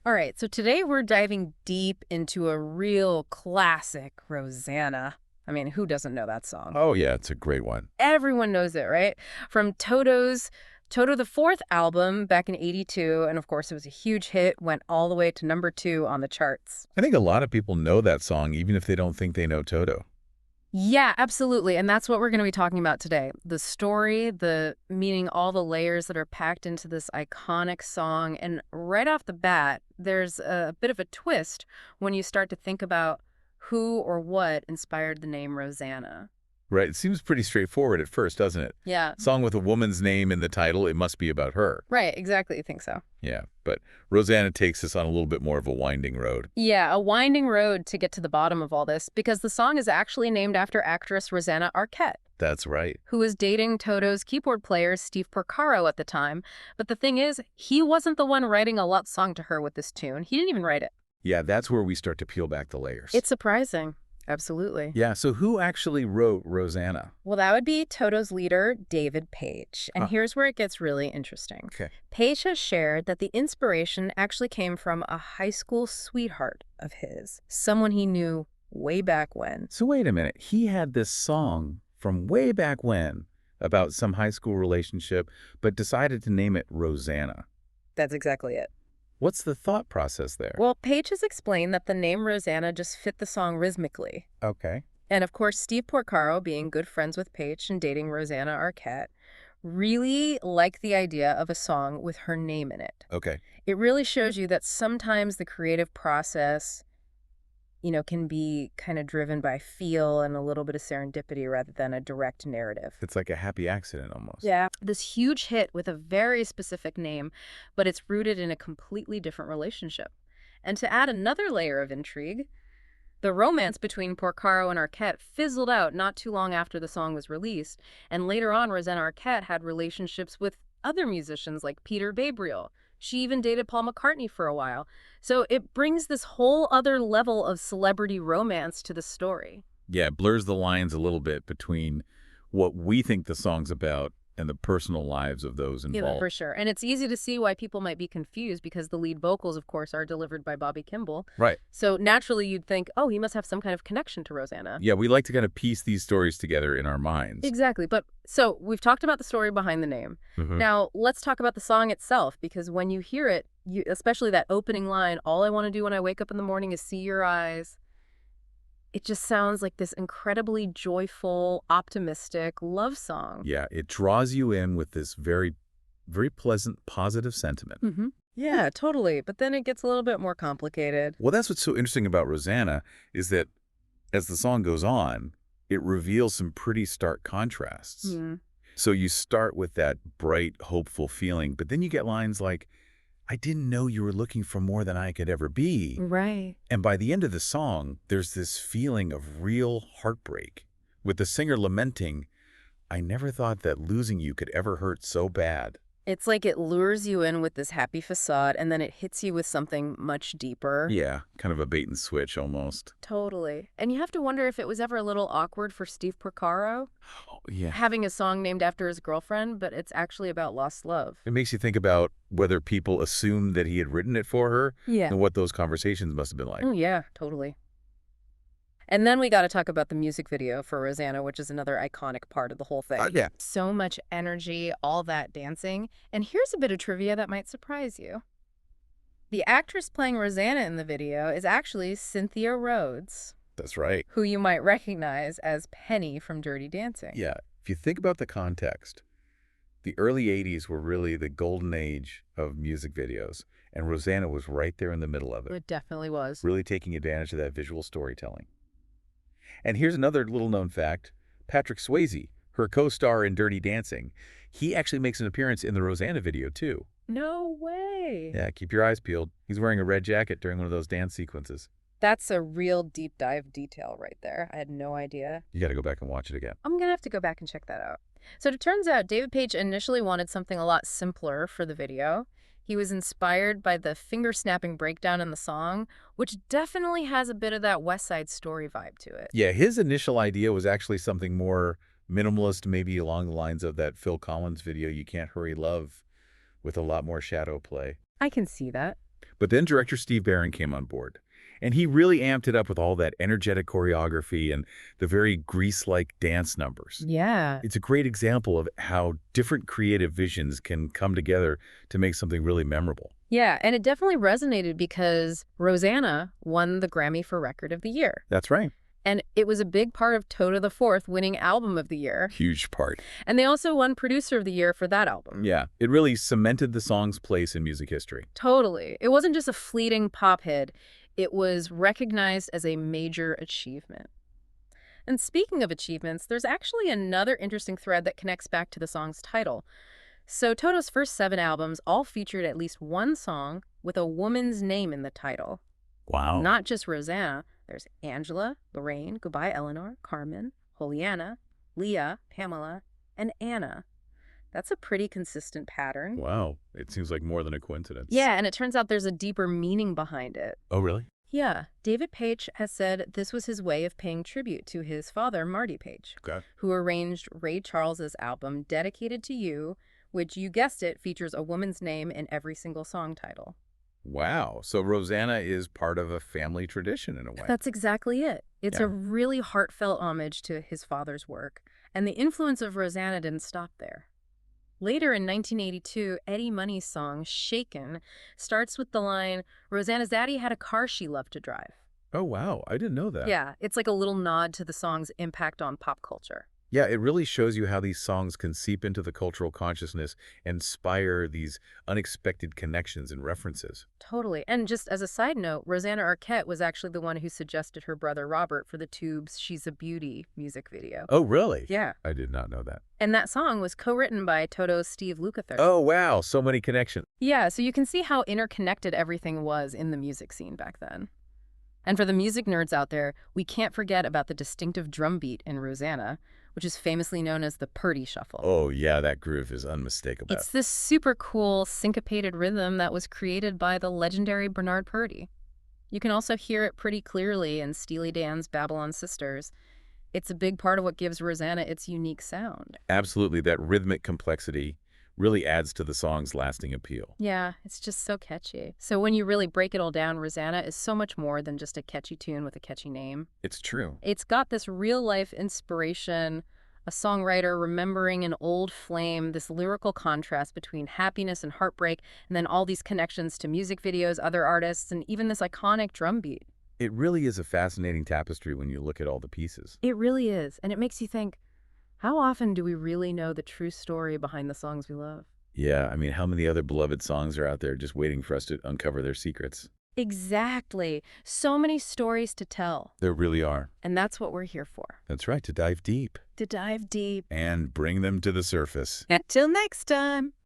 All right, so today we're diving deep into a real classic, Rosanna. I mean, who doesn't know that song? Oh, yeah, it's a great one. Everyone knows it, right? From Toto the Fourth album back in '82, and of course it was a huge hit, went all the way to #2 on the charts. I think a lot of people know that song, even if they don't think they know Toto. Yeah, absolutely. And that's what we're going to be talking about today. The story, the meaning, all the layers that are packed into this iconic song. And right off the bat, there's a bit of a twist when you start to think about who or what inspired the name Rosanna. Right? It seems pretty straightforward at first, doesn't it? Yeah, Song with a woman's name in the title, it must be about her. right. Exactly. You think so? Yeah, but Rosanna takes us on a little bit more of a winding road. Yeah, a winding road to get to the bottom of all this because the song is actually named after actress Rosanna Arquette, That's right. who was dating Toto's keyboard player Steve Porcaro at the time. But the thing is, he wasn't the one writing a love song to her with this tune. He didn't even write it. Yeah, that's where we start to peel back the layers. It's surprising. Absolutely. Yeah, so who actually wrote Rosanna? Well, that would be Toto's leader, David Page. And Huh. here's where it gets really interesting. Okay. Page has shared that the inspiration actually came from a high school sweetheart of his, someone he knew way back when. So wait a minute. He had this song from way back when about some high school relationship, but decided to name it Rosanna. That's exactly it. What's the thought process there? Well, Page has explained that the name Rosanna just fit the song rhythmically. Okay. And of course, Steve Porcaro, being good friends with Page and dating Rosanna Arquette, really liked the idea of a song with her name in it. Okay. It really shows you that sometimes the creative process, can be kind of driven by feel and a little bit of serendipity rather than a direct narrative. It's like a happy accident almost. Yeah. This huge hit with a very specific name, but it's rooted in a completely different relationship. And to add another layer of intrigue, the romance between Porcaro and Arquette fizzled out not too long after the song was released, and later on, Rosanna Arquette had relationships with other musicians like Peter Gabriel. She even dated Paul McCartney for a while. So it brings this whole other level of celebrity romance to the story. Yeah, it blurs the lines a little bit between what we think the song's about and the personal lives of those Yeah, involved. for sure. And it's easy to see why people might be confused because the lead vocals, of course, are delivered by Bobby Kimball. Right. So naturally, you'd think, oh, he must have some kind of connection to Rosanna. Yeah, we like to kind of piece these stories together in our minds. Exactly. But so we've talked about the story behind the name. Mhm. Now, let's talk about the song itself, because when you hear it, especially that opening line, all I want to do when I wake up in the morning is see your eyes. It just sounds like this incredibly joyful, optimistic love song. Yeah, it draws you in with this very, very pleasant, positive sentiment. Mm-hmm. Yeah, totally. But then it gets a little bit more complicated. Well, that's what's so interesting about Rosanna is that as the song goes on, it reveals some pretty stark contrasts. Mm. So you start with that bright, hopeful feeling, but then you get lines like, I didn't know you were looking for more than I could ever be. Right. And by the end of the song, there's this feeling of real heartbreak, with the singer lamenting, I never thought that losing you could ever hurt so bad. It's like it lures you in with this happy facade, and then it hits you with something much deeper. Yeah, kind of a bait and switch almost. Totally. And you have to wonder if it was ever a little awkward for Steve Porcaro Oh, yeah. having a song named after his girlfriend, but it's actually about lost love. It makes you think about whether people assumed that he had written it for her Yeah. and what those conversations must have been like. Oh, yeah, totally. And then we got to talk about the music video for Rosanna, which is another iconic part of the whole thing. Yeah. So much energy, all that dancing. And here's a bit of trivia that might surprise you. The actress playing Rosanna in the video is actually Cynthia Rhodes, That's right. who you might recognize as Penny from Dirty Dancing. Yeah, if you think about the context, the early 80s were really the golden age of music videos, and Rosanna was right there in the middle of it, It definitely was. really taking advantage of that visual storytelling. And here's another little-known fact. Patrick Swayze, her co-star in Dirty Dancing, he actually makes an appearance in the Rosanna video, too. No way. Yeah, keep your eyes peeled. He's wearing a red jacket during one of those dance sequences. That's a real deep dive detail right there. I had no idea. You got to go back and watch it again. I'm going to have to go back and check that out. So it turns out David Page initially wanted something a lot simpler for the video. He was inspired by the finger-snapping breakdown in the song, which definitely has a bit of that West Side Story vibe to it. Yeah, his initial idea was actually something more minimalist, maybe along the lines of that Phil Collins video, You Can't Hurry Love, with a lot more shadow play. I can see that. But then director Steve Barron came on board, and he really amped it up with all that energetic choreography and the very Grease-like dance numbers. Yeah. It's a great example of how different creative visions can come together to make something really memorable. Yeah, and it definitely resonated because Rosanna won the Grammy for Record of the Year. That's right. And it was a big part of Toto the Fourth winning Album of the Year. Huge part. And they also won Producer of the Year for that album. Yeah, it really cemented the song's place in music history. Totally. It wasn't just a fleeting pop hit. It was recognized as a major achievement. And speaking of achievements, there's actually another interesting thread that connects back to the song's title. So Toto's first 7 albums all featured at least one song with a woman's name in the title. Wow. Not just Rosanna. There's Angela, Lorraine, Goodbye Eleanor, Carmen, Juliana, Leah, Pamela, and Anna. That's a pretty consistent pattern. Wow. It seems like more than a coincidence. Yeah, and it turns out there's a deeper meaning behind it. Oh, really? Yeah, David Paich has said this was his way of paying tribute to his father, Marty Paich, Okay. who arranged Ray Charles's album Dedicated to You, which, you guessed it, features a woman's name in every single song title. Wow. So Rosanna is part of a family tradition in a way. That's exactly it. It's Yeah. a really heartfelt homage to his father's work, and the influence of Rosanna didn't stop there. Later in 1982, Eddie Money's song, Shaken, starts with the line, Rosanna's daddy had a car she loved to drive. Oh, wow. I didn't know that. Yeah, it's like a little nod to the song's impact on pop culture. Yeah, it really shows you how these songs can seep into the cultural consciousness and inspire these unexpected connections and references. Totally. And just as a side note, Rosanna Arquette was actually the one who suggested her brother Robert for the Tube's She's a Beauty music video. Oh, really? Yeah. I did not know that. And that song was co-written by Toto's Steve Lukather. Oh, wow. So many connections. Yeah, so you can see how interconnected everything was in the music scene back then. And for the music nerds out there, we can't forget about the distinctive drum beat in Rosanna, which is famously known as the Purdy Shuffle. Oh, yeah. That groove is unmistakable. It's this super cool syncopated rhythm that was created by the legendary Bernard Purdy. You can also hear it pretty clearly in Steely Dan's Babylon Sisters. It's a big part of what gives Rosanna its unique sound. Absolutely. That rhythmic complexity really adds to the song's lasting appeal. Yeah, it's just so catchy. So when you really break it all down, Rosanna is so much more than just a catchy tune with a catchy name. It's true. It's got this real-life inspiration, a songwriter remembering an old flame, this lyrical contrast between happiness and heartbreak, and then all these connections to music videos, other artists, and even this iconic drum beat. It really is a fascinating tapestry when you look at all the pieces. It really is, and it makes you think, how often do we really know the true story behind the songs we love? Yeah, I mean, how many other beloved songs are out there just waiting for us to uncover their secrets? Exactly. So many stories to tell. There really are. And that's what we're here for. That's right, to dive deep To dive deep. and bring them to the surface. Until next time.